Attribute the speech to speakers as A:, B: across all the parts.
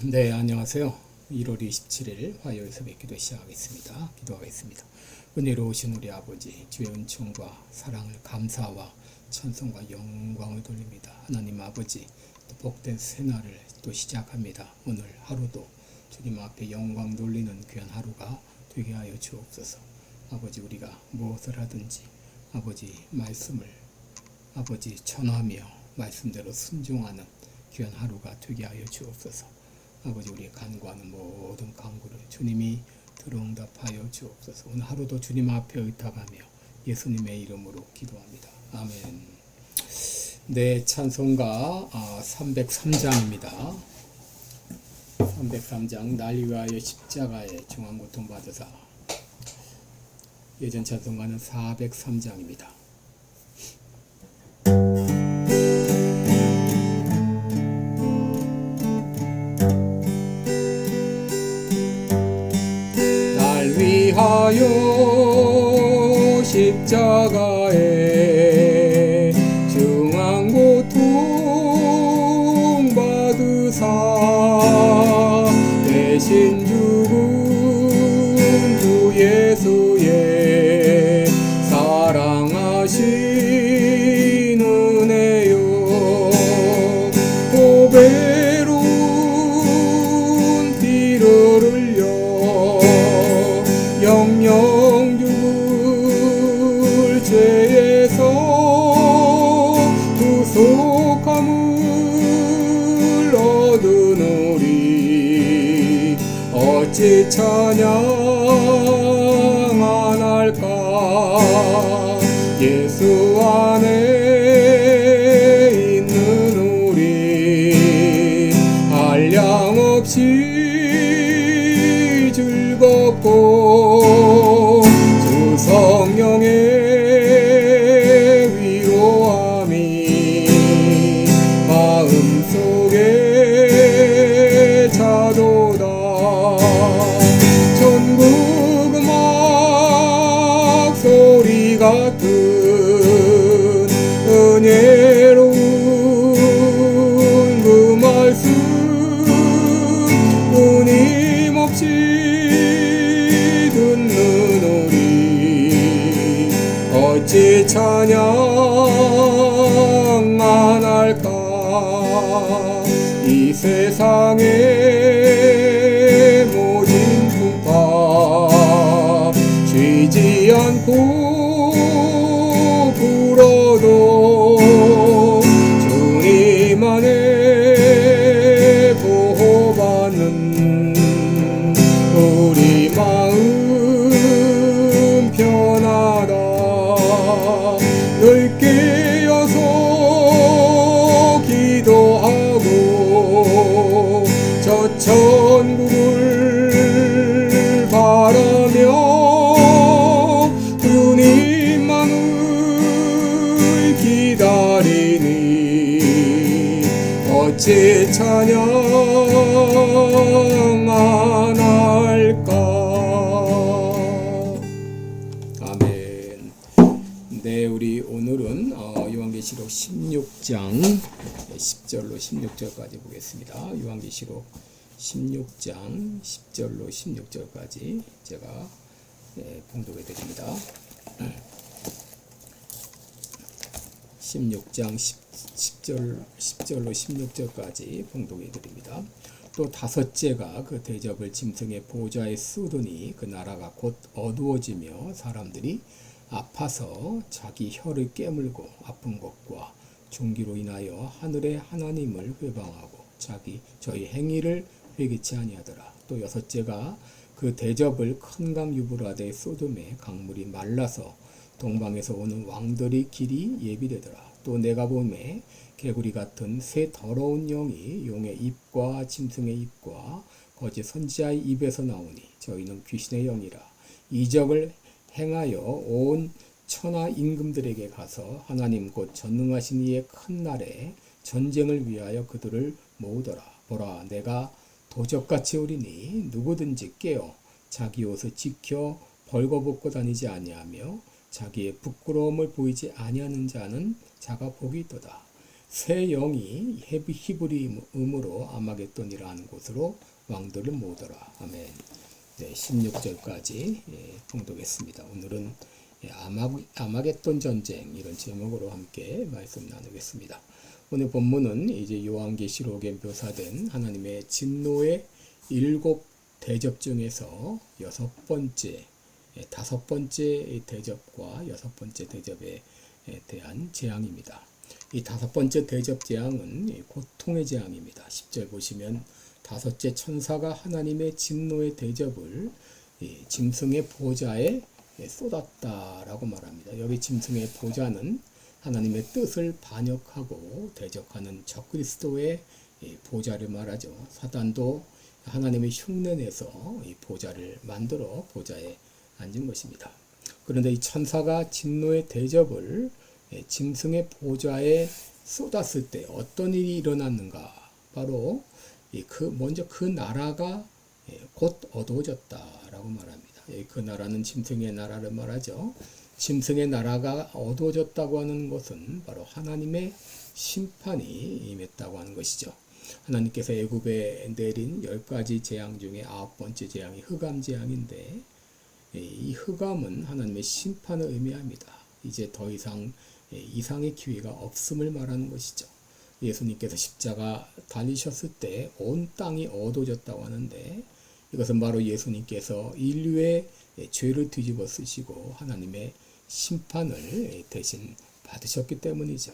A: 네, 안녕하세요. 1월 27일 화요일 새벽 기도 시작하겠습니다. 기도하겠습니다. 은혜로우신 우리 아버지, 주의 은총과 사랑을 감사와 찬송과 영광을 돌립니다. 하나님 아버지, 또 복된 새날을 또 시작합니다. 오늘 하루도 주님 앞에 영광 돌리는 귀한 하루가 되게 하여 주옵소서. 아버지, 우리가 무엇을 하든지 아버지 말씀을 아버지 전하며 말씀대로 순종하는 귀한 하루가 되게 하여 주옵소서. 아버지, 우리의 간구하는 모든 간구를 주님이 들어응답하여 주옵소서. 오늘 하루도 주님 앞에 의탁하며 예수님의 이름으로 기도합니다. 아멘. 네, 찬송가 303장입니다. 303장 날 위하여 십자가에 중한 고통 받으사. 예전 찬송가는 403장입니다. 위하여 십자가에 중한 고통 받으사 대신 죽은 주 예수의 사랑하신 은혜요 고배로운 피를 흘려 영영 죽을 죄에서 구속함을 얻은 우리 어찌 찬양 안 할까. 예수 안에 있는 우리 한량없이 즐겁고 주 성령의 위로함이 마음속에 차도다. 천국 음악 소리 같은 은혜로운 그 말씀 끊임없이 듣는 우리 어찌 찬양 안 할까. 이 세상의 모진 풍파 쉬지 않고 불어도 주님 안에 보호받는 우리 마음 편하다. 늘 깨어서 기도하고 저 천국을 바라며 주님만을 기다리니 어찌 찬양 안 할까. 아멘. 네, 우리 오늘은 요한계시록 16장 10절로 16절까지 보겠습니다. 요한계시록 16장 10절로 16절까지 제가 봉독해 드립니다. 16장 10절로 16절까지 봉독해 드립니다. 또 다섯째가 그 대접을 짐승의 보좌에 쏟으니 그 나라가 곧 어두워지며 사람들이 아파서 자기 혀를 깨물고 아픈 것과 중기로 인하여 하늘의 하나님을 회방하고 저희 행위를 회개치 아니하더라. 또 여섯째가 그 대접을 큰 강 유브라데 소돔의 강물이 말라서 동방에서 오는 왕들의 길이 예비되더라. 또 내가 보매 개구리 같은 새 더러운 영이 용의 입과 짐승의 입과 거짓 선지자의 입에서 나오니 저희는 귀신의 영이라. 이적을 행하여 온 천하 임금들에게 가서 하나님 곧 전능하신 이의 큰 날에 전쟁을 위하여 그들을 모으더라. 보라, 내가 도적같이 오리니 누구든지 깨어 자기 옷을 지켜 벌거벗고 다니지 아니하며 자기의 부끄러움을 보이지 아니하는 자는 자가 복이 있도다. 새 영이 히브리음으로 아마겟돈이라는 곳으로 왕들을 모으더라. 아멘. 네, 16절까지 봉독했습니다. 오늘은 아마겟돈 전쟁 이런 제목으로 함께 말씀 나누겠습니다. 오늘 본문은 이제 요한계시록에 묘사된 하나님의 진노의 7 대접 중에서 다섯 번째 대접과 6번째 대접에 대한 재앙입니다. 이 5번째 대접 재앙은 고통의 재앙입니다. 10절 보시면 다섯째 천사가 하나님의 진노의 대접을 짐승의 보좌에 쏟았다라고 말합니다. 여기 짐승의 보좌는 하나님의 뜻을 반역하고 대적하는 적그리스도의 보좌를 말하죠. 사단도 하나님의 흉내내서 이 보좌를 만들어 보좌에 앉은 것입니다. 그런데 이 천사가 진노의 대접을 짐승의 보좌에 쏟았을 때 어떤 일이 일어났는가? 바로 먼저 그 나라가 곧 어두워졌다라고 말합니다. 그 나라는 짐승의 나라를 말하죠. 짐승의 나라가 어두워졌다고 하는 것은 바로 하나님의 심판이 임했다고 하는 것이죠. 하나님께서 애굽에 내린 10가지 재앙 중에 9번째 재앙이 흑암 재앙인데 이 흑암은 하나님의 심판을 의미합니다. 이제 더 이상 이상의 기회가 없음을 말하는 것이죠. 예수님께서 십자가 달리셨을 때 온 땅이 어두워졌다고 하는데 이것은 바로 예수님께서 인류의 죄를 뒤집어 쓰시고 하나님의 심판을 대신 받으셨기 때문이죠.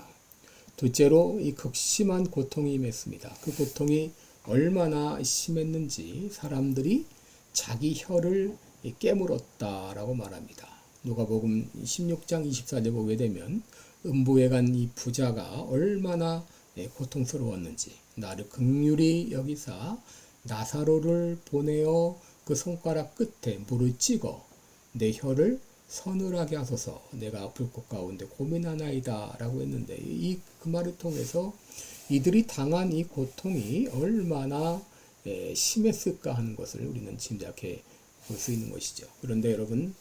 A: 둘째로 이 극심한 고통이 임했습니다. 그 고통이 얼마나 심했는지 사람들이 자기 혀를 깨물었다라고 말합니다. 누가복음 16장 24절 보게 되면 음부에 간 이 부자가 얼마나 고통스러웠는지 나를 긍휼히 여기사 나사로를 보내어 그 손가락 끝에 물을 찍어 내 혀를 서늘하게 하소서 내가 불꽃 가운데 고민하나이다 라고 했는데 그 말을 통해서 이들이 당한 이 고통이 얼마나 심했을까 하는 것을 우리는 짐작해 볼 수 있는 것이죠. 그런데 여러분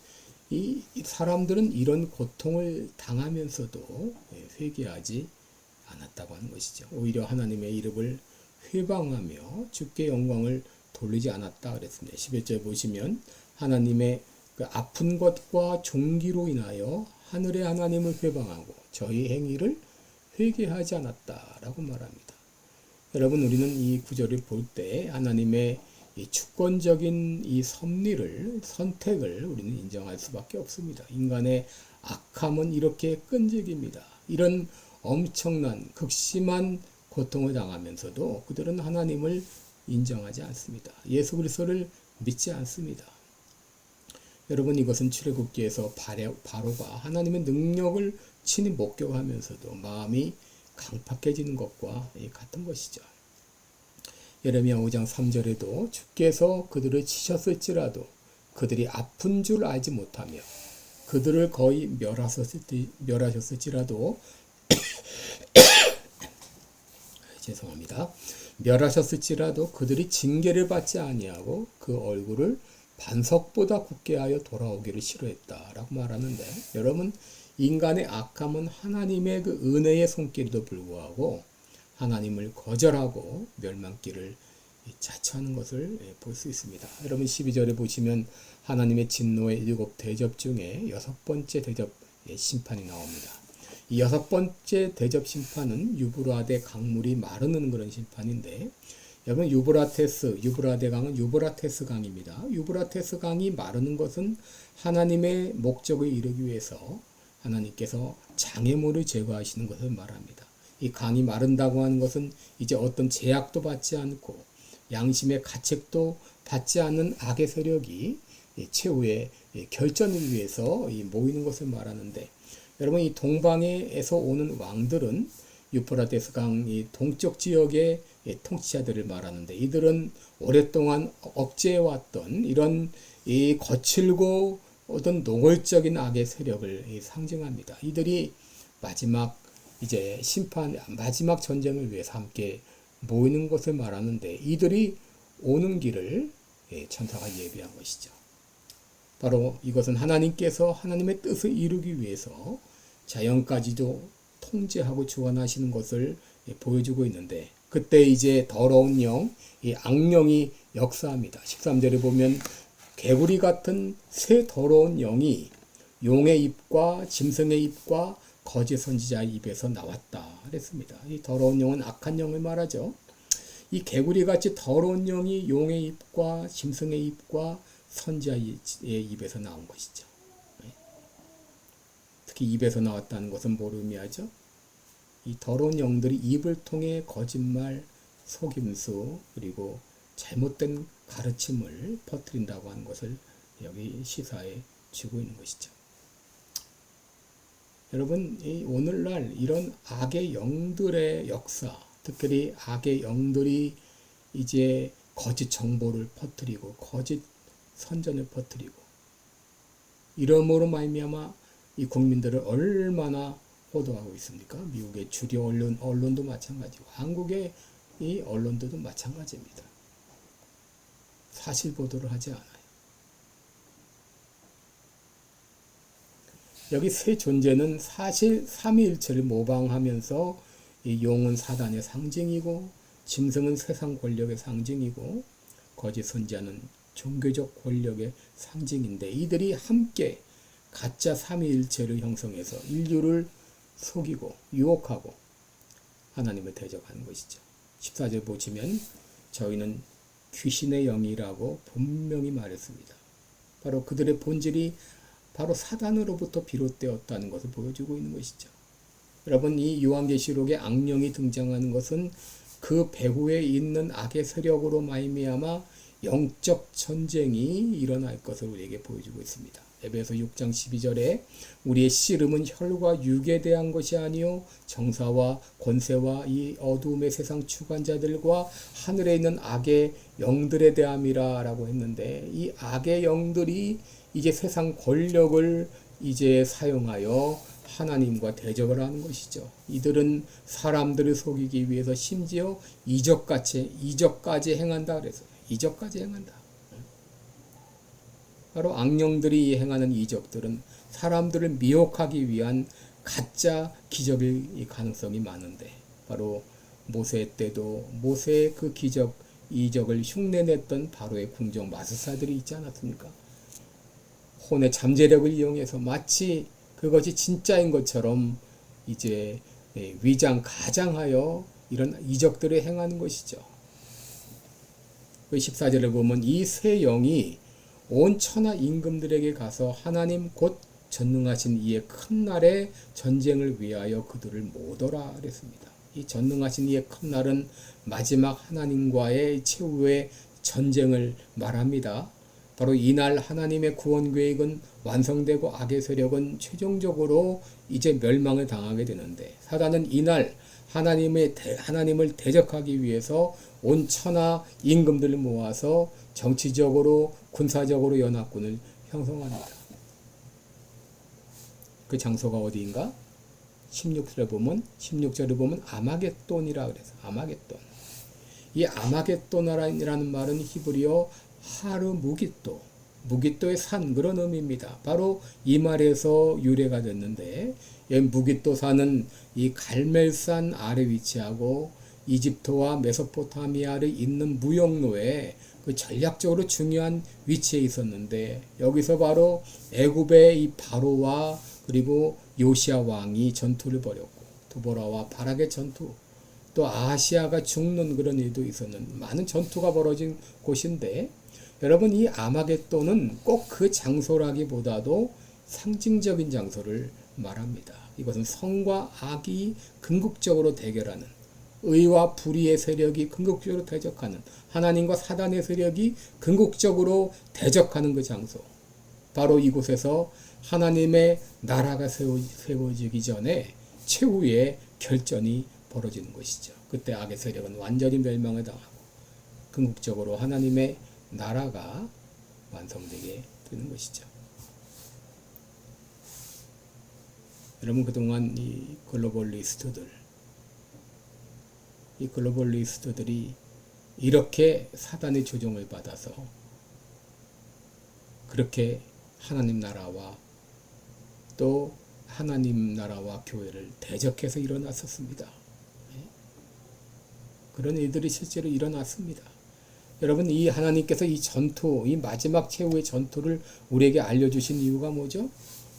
A: 이 사람들은 이런 고통을 당하면서도 회개하지 않았다고 하는 것이죠. 오히려 하나님의 이름을 회방하며 주께 영광을 돌리지 않았다 그랬습니다. 11절 보시면 하나님의 그 아픈 것과 종기로 인하여 하늘의 하나님을 회방하고 저희 행위를 회개하지 않았다라고 말합니다. 여러분 우리는 이 구절을 볼 때 하나님의 이 주권적인 이 선택을 우리는 인정할 수밖에 없습니다. 인간의 악함은 이렇게 끈질깁니다. 이런 엄청난 극심한 고통을 당하면서도 그들은 하나님을 인정하지 않습니다. 예수 그리스도를 믿지 않습니다. 여러분 이것은 출애굽기에서 바로가 하나님의 능력을 친히 목격하면서도 마음이 강팍해지는 것과 같은 것이죠. 예레미야 5장 3절에도 주께서 그들을 치셨을지라도 그들이 아픈 줄 알지 못하며 그들을 거의 멸하셨을지라도 죄송합니다. 멸하셨을지라도 그들이 징계를 받지 아니하고 그 얼굴을 반석보다 굳게 하여 돌아오기를 싫어했다라고 말하는데 여러분 인간의 악함은 하나님의 그 은혜의 손길에도 불구하고 하나님을 거절하고 멸망길을 자처하는 것을 볼 수 있습니다. 여러분 12절에 보시면 하나님의 진노의 7 대접 중에 6번째 대접 심판이 나옵니다. 이 6번째 대접 심판은 유브라데 강물이 마르는 그런 심판인데 여러분 유브라데 강은 유브라테스 강입니다. 유브라테스 강이 마르는 것은 하나님의 목적을 이루기 위해서 하나님께서 장애물을 제거하시는 것을 말합니다. 이 강이 마른다고 하는 것은 이제 어떤 제약도 받지 않고 양심의 가책도 받지 않는 악의 세력이 최후의 결전을 위해서 모이는 것을 말하는데 여러분 이 동방에서 오는 왕들은 유프라테스 강 동쪽 지역의 통치자들을 말하는데 이들은 오랫동안 억제해왔던 이런 이 거칠고 어떤 노골적인 악의 세력을 상징합니다. 이들이 마지막 전쟁을 위해서 함께 모이는 것을 말하는데 이들이 오는 길을 천사가 예비한 것이죠. 바로 이것은 하나님께서 하나님의 뜻을 이루기 위해서 자연까지도 통제하고 주관하시는 것을 보여주고 있는데, 그때 이제 더러운 영, 이 악령이 역사합니다. 13절에 보면 개구리 같은 새 더러운 영이 용의 입과 짐승의 입과 거짓 선지자의 입에서 나왔다 그랬습니다. 이 더러운 영은 악한 영을 말하죠. 이 개구리같이 더러운 영이 용의 입과 짐승의 입과 선지자의 입에서 나온 것이죠. 특히 입에서 나왔다는 것은 뭘 의미하죠? 이 더러운 영들이 입을 통해 거짓말, 속임수, 그리고 잘못된 가르침을 퍼뜨린다고 하는 것을 여기 시사해 주고 있는 것이죠. 여러분, 오늘날 이런 악의 영들의 역사, 특별히 악의 영들이 이제 거짓 정보를 퍼뜨리고 거짓 선전을 퍼뜨리고 이러므로 말미암아 이 국민들을 얼마나 호도하고 있습니까? 미국의 주류 언론도 마찬가지고 한국의 이 언론들도 마찬가지입니다. 사실 보도를 하지 않아요. 여기 세 존재는 사실 삼위일체를 모방하면서 이 용은 사단의 상징이고 짐승은 세상 권력의 상징이고 거짓 선지자는 종교적 권력의 상징인데, 이들이 함께 가짜 삼위일체를 형성해서 인류를 속이고 유혹하고 하나님을 대적하는 것이죠. 14절 보시면 저희는 귀신의 영이라고 분명히 말했습니다. 바로 그들의 본질이 바로 사단으로부터 비롯되었다는 것을 보여주고 있는 것이죠. 여러분, 이 요한계시록에 악령이 등장하는 것은 그 배후에 있는 악의 세력으로 말미암아 영적 전쟁이 일어날 것을 우리에게 보여주고 있습니다. 에베소 6장 12절에 우리의 씨름은 혈과 육에 대한 것이 아니요 정사와 권세와 이 어두움의 세상 주관자들과 하늘에 있는 악의 영들에 대함이라 라고 했는데, 이 악의 영들이 이제 세상 권력을 이제 사용하여 하나님과 대적을 하는 것이죠. 이들은 사람들을 속이기 위해서 심지어 이적까지 행한다 그래서 이적까지 행한다. 바로 악령들이 행하는 이적들은 사람들을 미혹하기 위한 가짜 기적일 가능성이 많은데, 바로 모세 때도 모세의 그 이적을 흉내냈던 바로의 궁정 마술사들이 있지 않았습니까? 혼의 잠재력을 이용해서 마치 그것이 진짜인 것처럼 이제 가장하여 이런 이적들을 행하는 것이죠. 14절에 보면 이 세 영이 온 천하 임금들에게 가서 하나님 곧 전능하신 이의 큰 날의 전쟁을 위하여 그들을 모으더라 그랬습니다. 이 전능하신 이의 큰 날은 마지막 하나님과의 최후의 전쟁을 말합니다. 바로 이날 하나님의 구원 계획은 완성되고 악의 세력은 최종적으로 이제 멸망을 당하게 되는데, 사단은 이날 하나님을 대적하기 위해서 온 천하 임금들을 모아서 정치적으로 군사적으로 연합군을 형성합니다. 그 장소가 어디인가? 16절에 보면 아마겟돈이라 그래서 아마겟돈. 이 아마겟돈이라는 말은 히브리어 하르무깃도, 무깃도의 산, 그런 의미입니다. 바로 이 말에서 유래가 됐는데, 무깃도산은 이 갈멜산 아래 위치하고 이집트와 메소포타미아를 잇는 무역로에 그 전략적으로 중요한 위치에 있었는데, 여기서 바로 애굽의 이 바로와 그리고 요시야 왕이 전투를 벌였고, 드보라와 바락의 전투, 또 아시아가 죽는 그런 일도 있었는 많은 전투가 벌어진 곳인데, 여러분, 이 아마겟돈은 꼭 그 장소라기보다도 상징적인 장소를 말합니다. 이것은 성과 악이 궁극적으로 대결하는, 의와 불의의 세력이 궁극적으로 대적하는, 하나님과 사단의 세력이 궁극적으로 대적하는 그 장소, 바로 이곳에서 하나님의 나라가 세워지기 전에 최후의 결전이 벌어지는 것이죠. 그때 악의 세력은 완전히 멸망을 당하고 궁극적으로 하나님의 나라가 완성되게 되는 것이죠. 여러분, 그동안 이 글로벌리스트들이 이렇게 사단의 조종을 받아서 그렇게 하나님 나라와 또 하나님 나라와 교회를 대적해서 일어났었습니다. 그런 일들이 실제로 일어났습니다. 여러분, 이 하나님께서 이 전투, 이 마지막 최후의 전투를 우리에게 알려주신 이유가 뭐죠?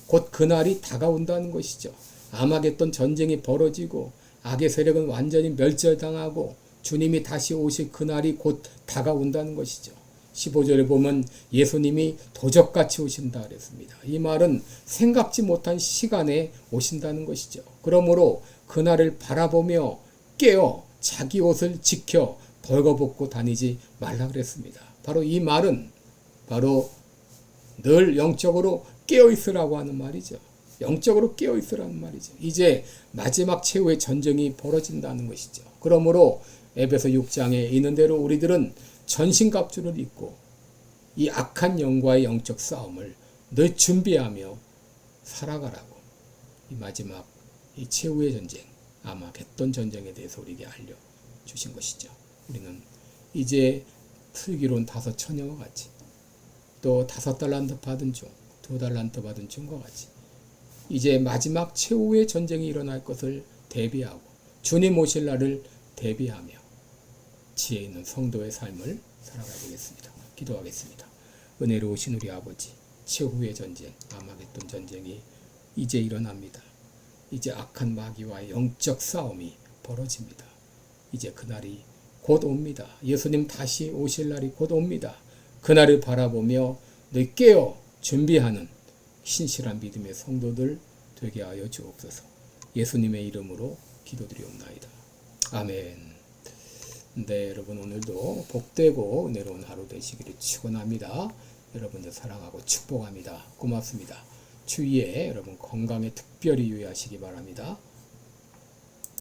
A: 곧 그날이 다가온다는 것이죠. 아마겟돈 전쟁이 벌어지고 악의 세력은 완전히 멸절당하고 주님이 다시 오실 그날이 곧 다가온다는 것이죠. 15절에 보면 예수님이 도적같이 오신다 그랬습니다. 이 말은 생각지 못한 시간에 오신다는 것이죠. 그러므로 그날을 바라보며 깨어 자기 옷을 지켜 벌거벗고 다니지 말라 그랬습니다. 바로 이 말은 바로 늘 영적으로 깨어 있으라고 하는 말이죠. 영적으로 깨어 있으라는 말이죠. 이제 마지막 최후의 전쟁이 벌어진다는 것이죠. 그러므로 에베소 6장에 있는 대로 우리들은 전신갑주를 입고 이 악한 영과의 영적 싸움을 늘 준비하며 살아가라고 이 마지막 이 최후의 전쟁, 아마겟돈 전쟁에 대해서 우리에게 알려주신 것이죠. 우리는 이제 슬기로운 5 처녀와 같이 또 5 달란트 받은 종, 2 달란트 받은 종과 같이 이제 마지막 최후의 전쟁이 일어날 것을 대비하고 주님 오실 날을 대비하며 지혜 있는 성도의 삶을 살아가야 되겠습니다. 기도하겠습니다. 은혜로우신 우리 아버지, 최후의 전쟁, 아마겟돈 전쟁이 이제 일어납니다. 이제 악한 마귀와의 영적 싸움이 벌어집니다. 이제 그날이 곧 옵니다. 예수님 다시 오실 날이 곧 옵니다. 그날을 바라보며 늘 깨어 준비하는 신실한 믿음의 성도들 되게 하여 주옵소서. 예수님의 이름으로 기도드리옵나이다. 아멘. 네, 여러분 오늘도 복되고 은혜로운 하루 되시기를 축원합니다. 여러분들 사랑하고 축복합니다. 고맙습니다. 주위에 여러분 건강에 특별히 유의하시기 바랍니다.